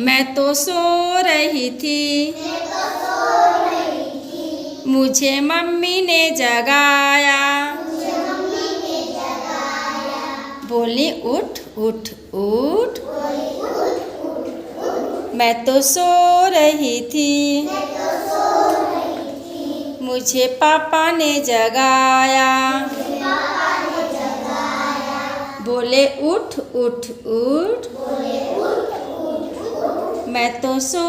मैं तो सो रही थी, मुझे मम्मी ने जगाया। बोली उठ उठ उठ, मैं तो सो रही थी, मुझे पापा ने जगाया। बोले उठ उठ उठ, मैं तो सो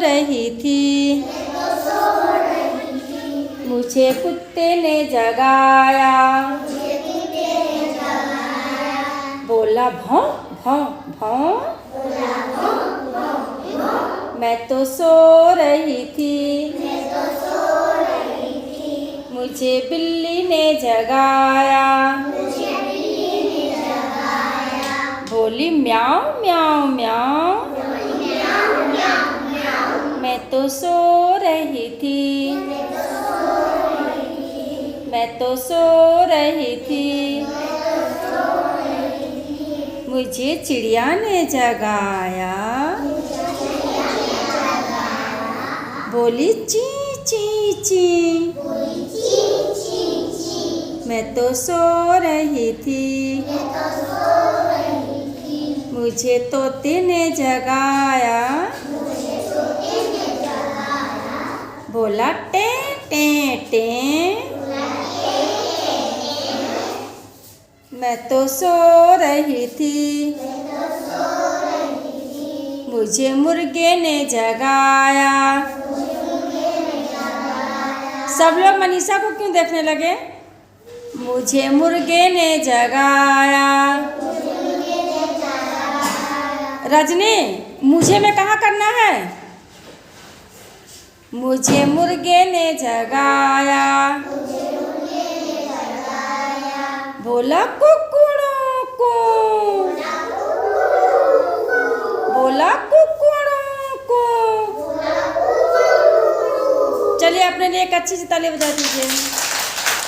रही थी, मुझे कुत्ते ने जगाया। बोला भौं भौं भौं, मैं तो सो रही थी, मुझे बिल्ली ने जगाया। बोली म्याऊं म्याऊं म्याऊं, मैं तो सो रही थी, मैं तो सो रही थी, मुझे चिड़िया ने जगाया। बोली ची ची ची, मैं तो सो रही थी, मुझे तोते ने जगाया। बोला टे टे टे, मैं तो सो रही थी, मुझे मुर्गे ने जगाया। सब लोग मनीषा को क्यों देखने लगे? मुझे मुर्गे ने जगाया। रजनी, मुझे में कहाँ करना है? मुझे मुर्गे ने जगाया। बोला कुकड़ों को, बोला कुकड़ों को। चलिए अपने लिए एक अच्छी सी ताली बजा दीजिए।